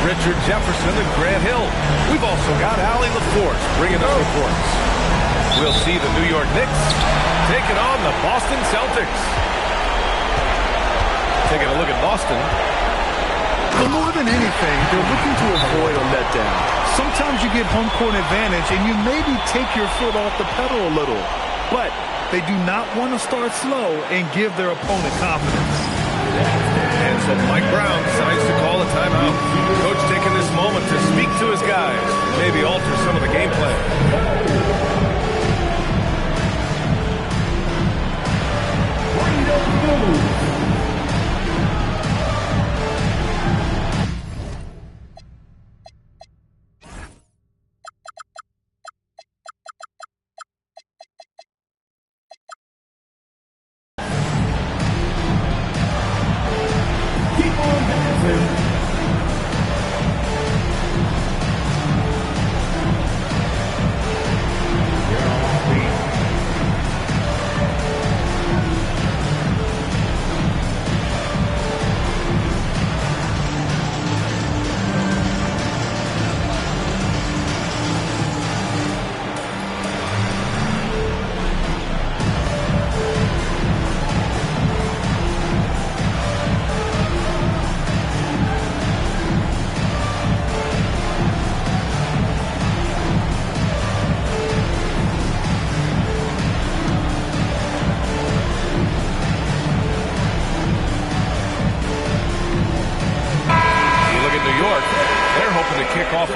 Richard Jefferson and Grant Hill. We've also got Allie LaForce bringing us reports. We'll see the New York Knicks taking on the Boston Celtics. Taking a look at Boston. But more than anything, they're looking to avoid a letdown. Sometimes you get home court advantage and you maybe take your foot off the pedal a little. But they do not want to start slow and give their opponent confidence. And so Mike Brown decides to call a timeout. Coach taking this moment to speak to his guys, maybe alter some of the game plan.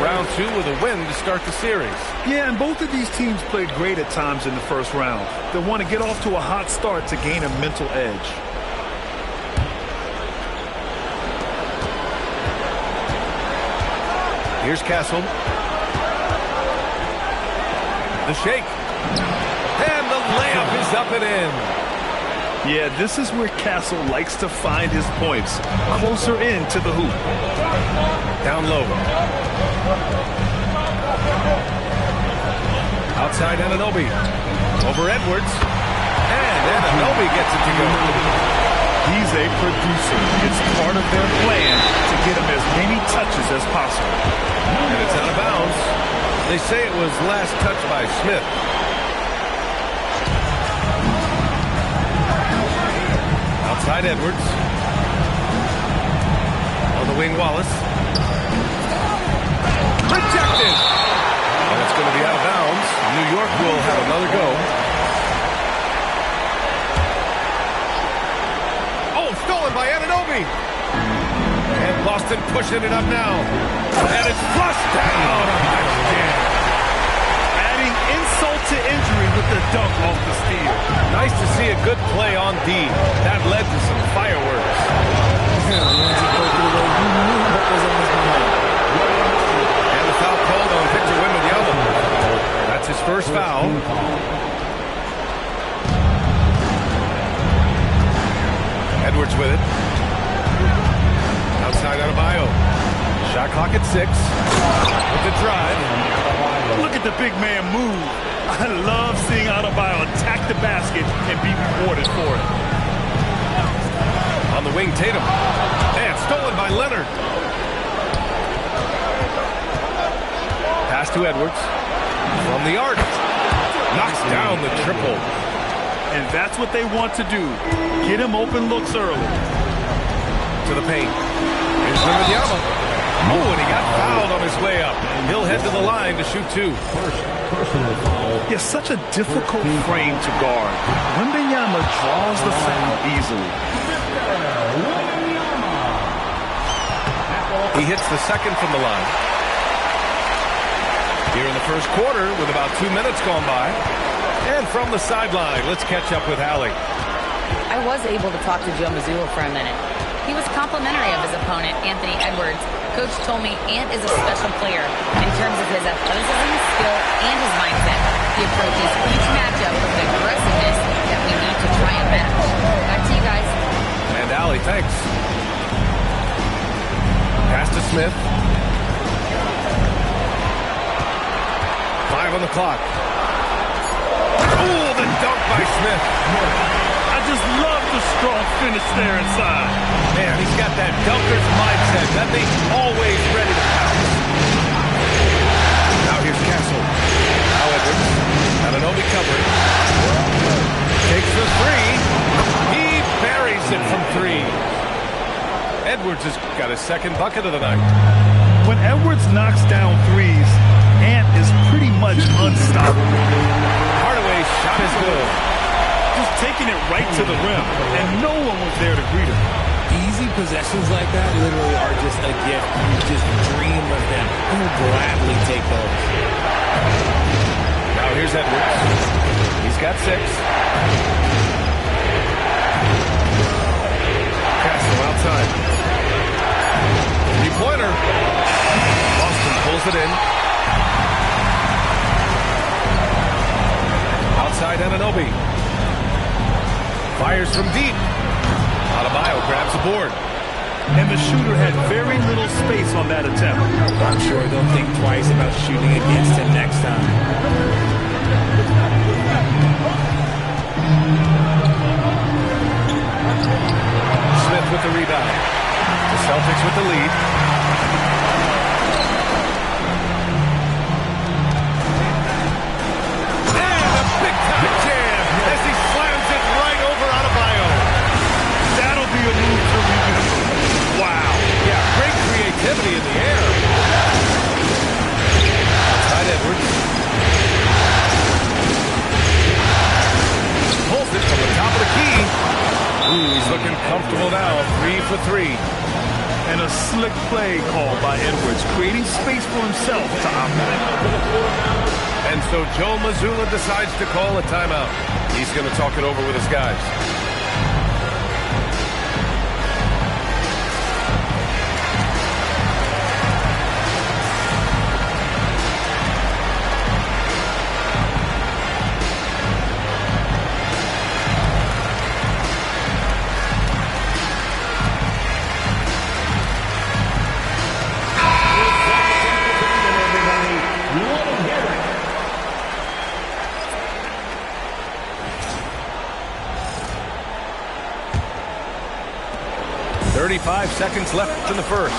Round two with a win to start the series. Yeah, and both of these teams played great at times in the first round. They want to get off to a hot start to gain a mental edge. Here's Castle. The shake. And the layup is up and in. Yeah, this is where Castle likes to find his points. Closer in to the hoop. Down low. Outside Anunoby. Over Edwards. And Anunoby gets it to go. He's a producer. It's part of their plan to get him as many touches as possible. And it's out of bounds. They say it was last touched by Smith. Outside Edwards. On the wing, Wallace. Rejected! And it's going to be out of bounds. New York will have another go. Oh, stolen by Anunoby. And Boston pushing it up now. And it's flushed down. Adding insult to injury with the dunk off the steal. Nice to see a good play on D. That led to some fireworks. And the foul called on Victor Wembanyama. That's his first foul. Edwards with it. Outside Adebayo. Shot clock at 6. With the drive. Look at the big man move. I love seeing Adebayo attack the basket and be rewarded for it. On the wing, Tatum. And stolen by Leonard. Pass to Edwards. From the arc. Knocks down the triple. And that's what they want to do. Get him open looks early. To the paint. Here's Wembanyama. Oh, and he got fouled on his way up. He'll head to the line to shoot 2. Personal foul. It's such a difficult frame to guard. Wembanyama draws the foul easily. He hits the second from the line. Here in the first quarter with about 2 minutes gone by. And from the sideline, let's catch up with Allie. I was able to talk to Joe Mazzulla for a minute. He was complimentary of his opponent, Anthony Edwards. Coach told me Ant is a special player in terms of his athleticism, skill, and his mindset. He approaches each matchup with an aggressiveness that we need to try and match. Back to you guys. And Allie, thanks. Pass to Smith. 5 on the clock. Oh, the dunk by Smith. I just love the strong finish there inside. Man, he's got that dunker's mindset. That thing's always ready to be covering. Takes the three. He buries it from three. Edwards has got his second bucket of the night. When Edwards knocks down threes, Ant is pretty much unstoppable. Hardaway's shot is good. Just taking it right to the rim, and no one was there to greet him. Easy possessions like that literally are just a gift. You just dream of them. And will gladly take those. Now here's Edwards. He's got 6. Castle outside. Three-pointer. Boston pulls it in. Outside Anunoby. Fires from deep. Adebayo grabs the board. And the shooter had very little space on that attempt. I'm sure they'll think twice about shooting against him next time. Smith with the rebound. The Celtics with the lead. And a big-time jam as he slams it right over Adebayo. That'll be a move to remember. Wow. Yeah, great creativity in the air. Outside Edwards. Pulls it from the top of the key. Ooh, he's looking comfortable now. 3 for 3. And a slick play called by Edwards, creating space for himself to operate. And so Joe Mazzulla decides to call a timeout. He's going to talk it over with his guys. Five seconds left in the first.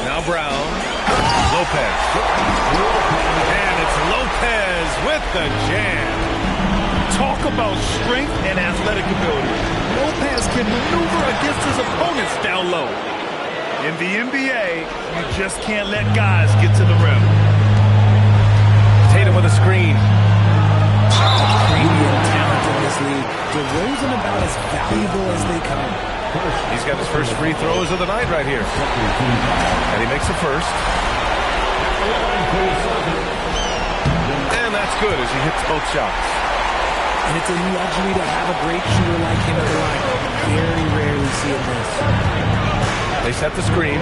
Now Brown. Lopez. And it's Lopez with the jam. Talk about strength and athletic ability. Lopez can maneuver against his opponents down low. In the NBA, you just can't let guys get to the rim. Tatum with a screen. Premium talent in this league. DeRozan about as valuable as they come. He's got his first free throws of the night right here. And he makes the first. And that's good as he hits both shots. And it's a luxury to have a great shooter like him at the line. Very rarely see it miss. They set the screen.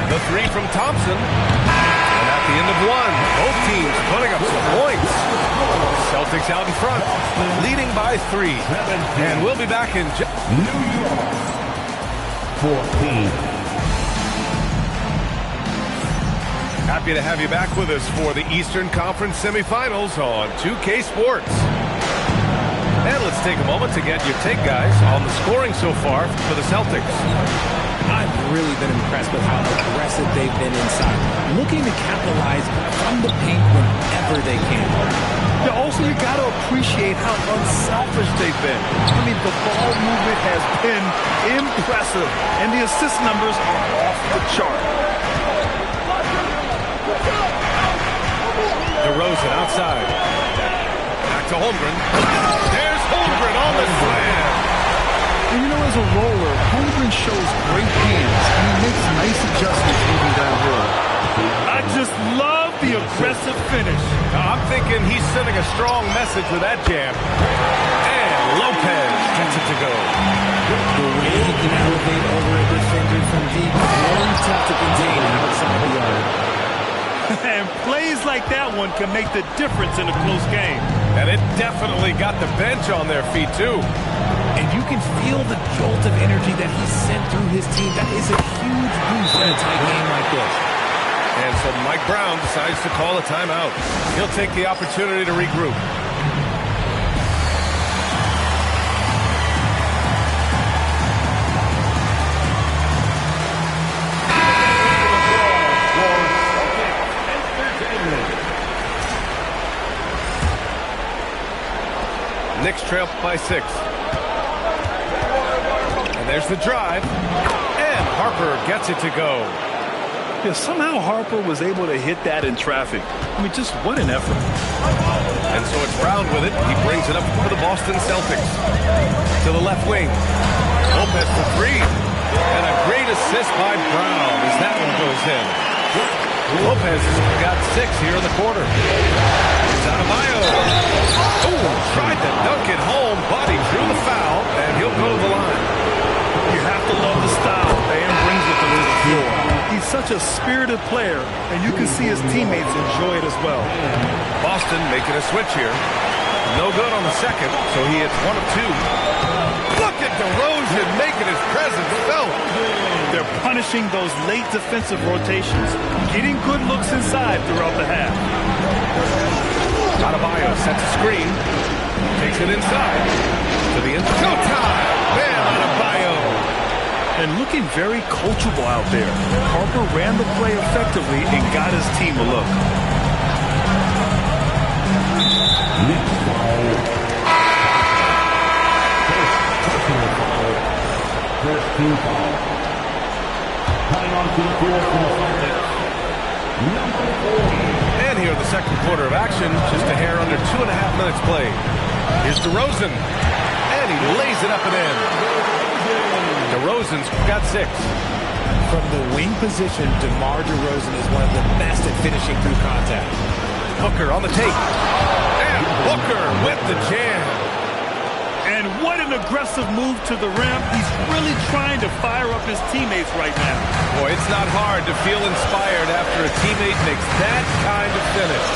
The three from Thompson. And at the end of one, both teams putting up some points. Celtics out in front, leading by 3. And we'll be back in New York. 14. Happy to have you back with us for the Eastern Conference semifinals on 2K Sports. And let's take a moment to get your take, guys, on the scoring so far for the Celtics. I've really been impressed with how aggressive they've been inside, looking to capitalize from the paint whenever they can. Yeah, also, you got to appreciate how unselfish they've been. I mean, the ball movement has been impressive, and the assist numbers are off the chart. DeRozan outside. Back to Holmgren. There's Holmgren on the slam. And you know, as a roller, Holmgren shows great hands, and he makes nice adjustments moving downhill. I just love the aggressive finish. I'm thinking he's sending a strong message with that jam. And Lopez gets it to go. The way he can elevate over a defender from deep is really tough to contain outside the arc. And plays like that one can make the difference in a close game. And it definitely got the bench on their feet, too. And you can feel the jolt of energy that he sent through his team. That is a huge boost in a tight game like this. And so Mike Brown decides to call a timeout. He'll take the opportunity to regroup. Knicks trail by 6. And there's the drive. And Harper gets it to go. Yeah, somehow Harper was able to hit that in traffic. I mean, just what an effort. And so it's Brown with it. He brings it up for the Boston Celtics. To the left wing. Lopez for 3. And a great assist by Brown as that one goes in. Lopez has got 6 here in the quarter. Here's Adebayo. Oh, tried to dunk it home, but he drew the foul, and he'll go to the line. You have to love the style Bam brings with him to the floor. He's such a spirited player, and you can see his teammates enjoy it as well. Boston making a switch here. No good on the second, so he hits 1 of 2. Look at DeRozan making his presence felt. They're punishing those late defensive rotations, getting good looks inside throughout the half. Adebayo sets a screen, takes it inside to the end. Showtime! Bam Adebayo! And looking very coachable out there. Harper ran the play effectively and got his team a look. First team foul. Coming on to the floor for the Celtics, number 40. And here in the second quarter of action, just a hair under 2.5 minutes played. Here's DeRozan, and he lays it up and in. DeRozan's got 6. From the wing position, DeMar DeRozan is one of the best at finishing through contact. Booker on the take. And Booker with the jam. And what an aggressive move to the rim. He's really trying to fire up his teammates right now. Boy, it's not hard to feel inspired after a teammate makes that kind of finish.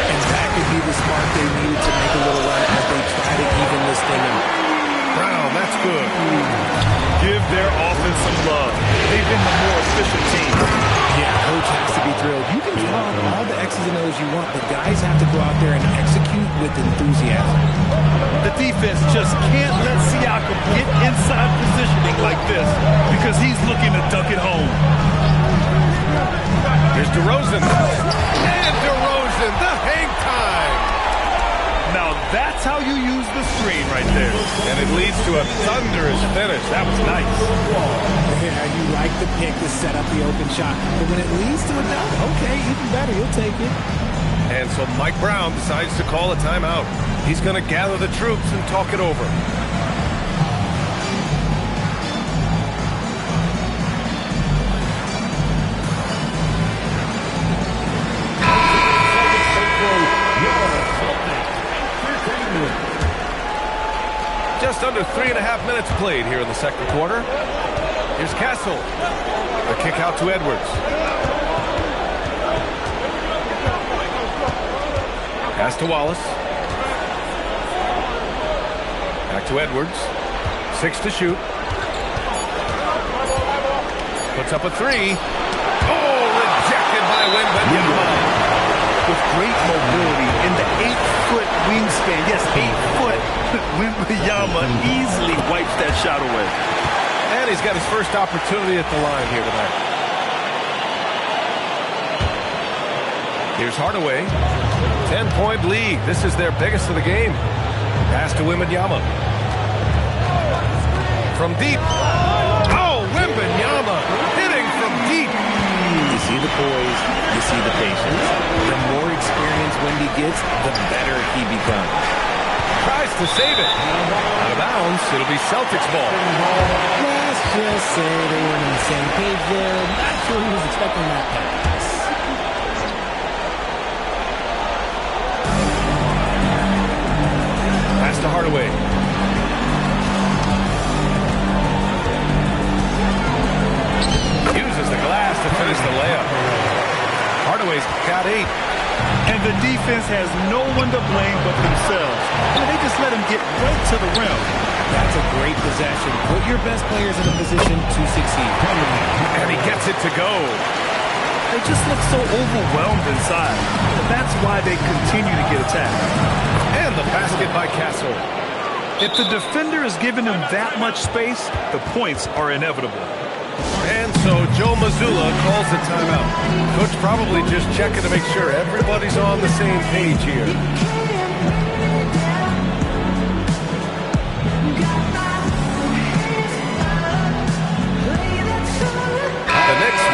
And that could be the spark they needed to make a little run as they try to even this thing out. Brown, that's good. Give their offense some love. They've been the more efficient team. Yeah, coach has to be thrilled. You can draw on all the X's and O's you want, but guys have to go out there and execute with enthusiasm. The defense just can't let Siakam get inside positioning like this because he's looking to dunk it home. Here's DeRozan. And DeRozan, the hang time. Now that's how you use the screen right there. And it leads to a thunderous finish. That was nice. Yeah, you like the pick to set up the open shot, but when it leads to a dunk, okay, even better, you'll take it. And so Mike Brown decides to call a timeout. He's going to gather the troops and talk it over. Just under 3.5 minutes played here in the second quarter. Here's Castle. The kick out to Edwards. Pass to Wallace. Back to Edwards. 6 to shoot. Puts up a 3. Oh, rejected by Wembanyama. With great mobility in the 8-foot wingspan. Yes, 8-foot. Wembanyama easily wipes that shot away. And he's got his first opportunity at the line here tonight. Here's Hardaway. 10-point lead. This is their biggest of the game. Pass to Wembanyama. From deep. Oh, Wembanyama hitting from deep. You see the poise, you see the patience. The more experience Wemby gets, the better he becomes. Tries to save it. Out of bounds. It'll be Celtics ball. Let's just say they weren't on the same page there. Not sure he was expecting that pass. Pass to Hardaway. Uses the glass to finish the layup. Hardaway's got 8. And the defense has no one to blame but themselves. They just let him get right to the rim. That's a great possession. Put your best players in a position to succeed. And he gets it to go. They just look so overwhelmed inside. That's why they continue to get attacked. And the basket by Castle. If the defender is giving him that much space, the points are inevitable. And so Joe Mazzulla calls the timeout. Coach probably just checking to make sure everybody's on the same page here.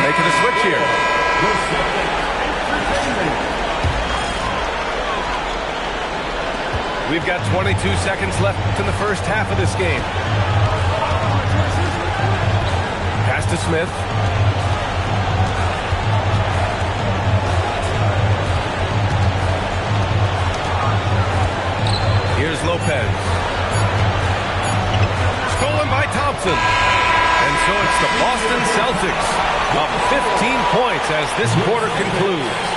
making a switch here. We've got 22 seconds left in the first half of this game. Pass to Smith. Here's Lopez. Stolen by Thompson. And so it's the Boston Celtics up 15 points as this quarter concludes.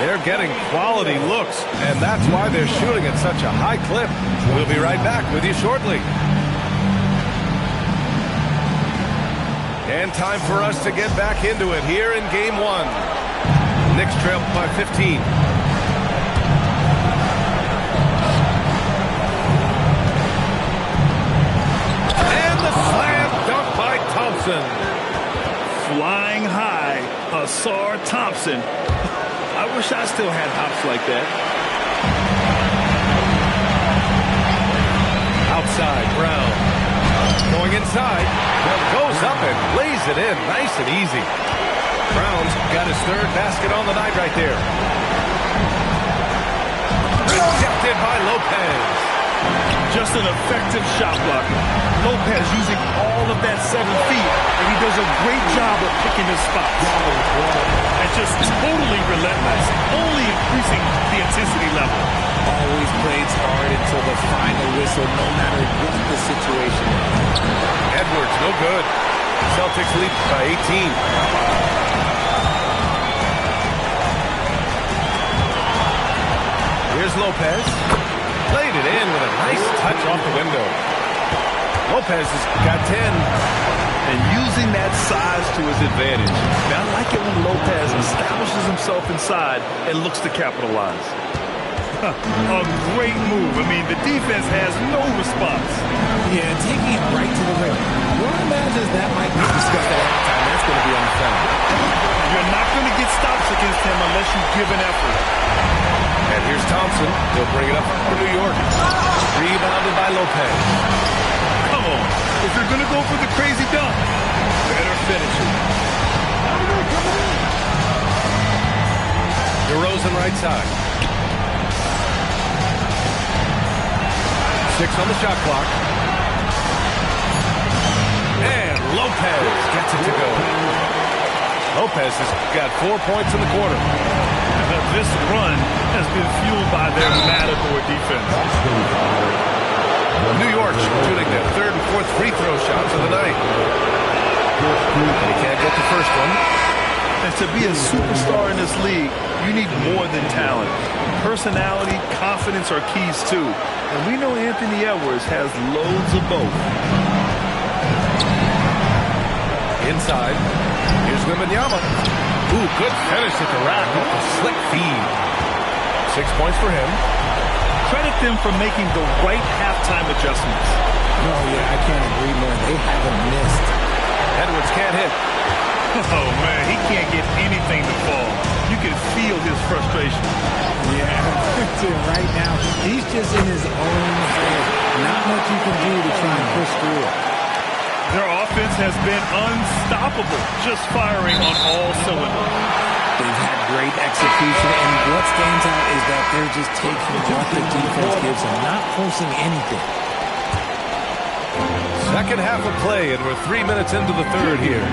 They're getting quality looks, and that's why they're shooting at such a high clip. We'll be right back with you shortly. And time for us to get back into it here in Game 1. Knicks trail by 15. Slam dunk by Thompson. Flying high, Asar Thompson. I wish I still had hops like that. Outside, Brown. Going inside. Goes up and lays it in. Nice and easy. Brown's got his third basket on the night right there. Rejected by Lopez. Just an effective shot blocker. Lopez using all of that 7 feet, and he does a great job of picking his spots. And just totally relentless, only increasing the intensity level. Always plays hard until the final whistle, no matter what the situation is. Edwards, no good. Celtics lead by 18. Here's Lopez. Played it in with a nice touch off the window. Lopez has got 10. And using that size to his advantage. Now, I like it when Lopez establishes himself inside and looks to capitalize. A great move. I mean, the defense has no response. Yeah, taking it right to the rim. One imagines that might be discussed at halftime. That's going to be on the film. You're not going to get stops against him unless you give an effort. And here's Thompson. He'll bring it up for New York. Rebounded by Lopez. Come on. If you're going to go for the crazy dunk, better finish it. DeRozan right side. 6 on the shot clock. And Lopez gets it to go. Lopez has got 4 points in the quarter. This run has been fueled by their Matador defense. New York shooting their third and fourth free throw shots of the night. They can't get the first one. And to be a superstar in this league, you need more than talent. Personality, confidence are keys too. And we know Anthony Edwards has loads of both. Inside. Here's Wembanyama. Ooh, good finish at the rack with a slick feed. 6 points for him. Credit them for making the right halftime adjustments. Oh, yeah, I can't agree more. They haven't missed. Edwards can't hit. Oh, man, he can't get anything to fall. You can feel his frustration. Yeah, right now, he's just in his own head. Not much you can do to try and push through it. Their offense has been unstoppable, just firing on all cylinders. They've had great execution, and what stands out is that they're just taking what the defense gives them, not forcing anything. Second half of play, and we're 3 minutes into the third here.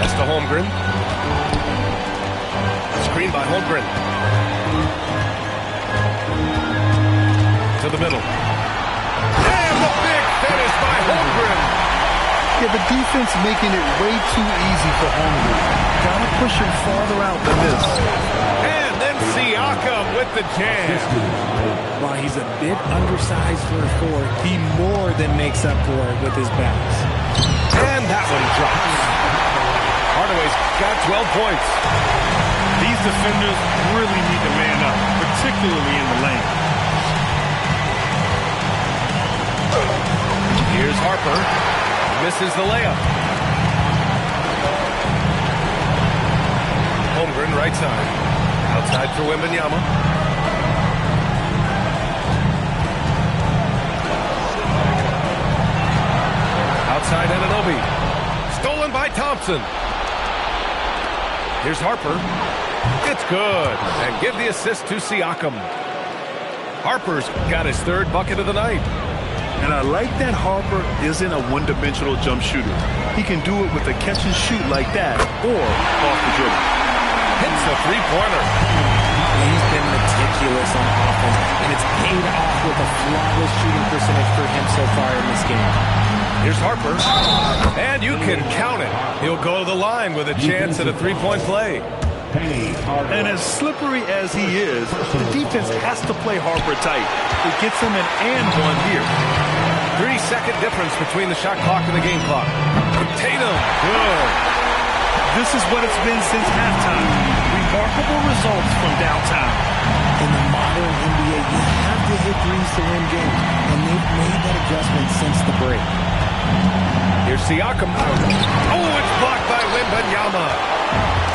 That's to Holmgren. Screen by Holmgren. To the middle. And the big finish by Holmgren. Yeah, the defense making it way too easy for Holmgren. Gotta push him farther out than this. And then Siakam with the jam. While he's a bit undersized for a forward, he more than makes up for it with his bounce. And that one drops. Hardaway's got 12 points. These defenders really need to man up, particularly in the lane. Here's Harper. Misses the layup. Holmgren right side. Outside for Wembanyama. Outside Anunoby. Stolen by Thompson. Here's Harper. It's good. And give the assist to Siakam. Harper's got his third bucket of the night. And I like that Harper isn't a one-dimensional jump shooter. He can do it with a catch and shoot like that or off the dribble. Hits the three-pointer. He's been meticulous on offense, and it's paid off with a flawless shooting percentage for him so far in this game. Here's Harper. And you can count it. He'll go to the line with a chance at a three-point play. And as slippery as he is, the defense has to play Harper tight. It gets him an and one here. 3-second difference between the shot clock and the game clock. Tatum, good. This is what it's been since halftime. Remarkable results from downtown. In the modern NBA, you have to hit threes to win games, and they've made that adjustment since the break. Here's Siakam. Oh, it's blocked by Wembanyama.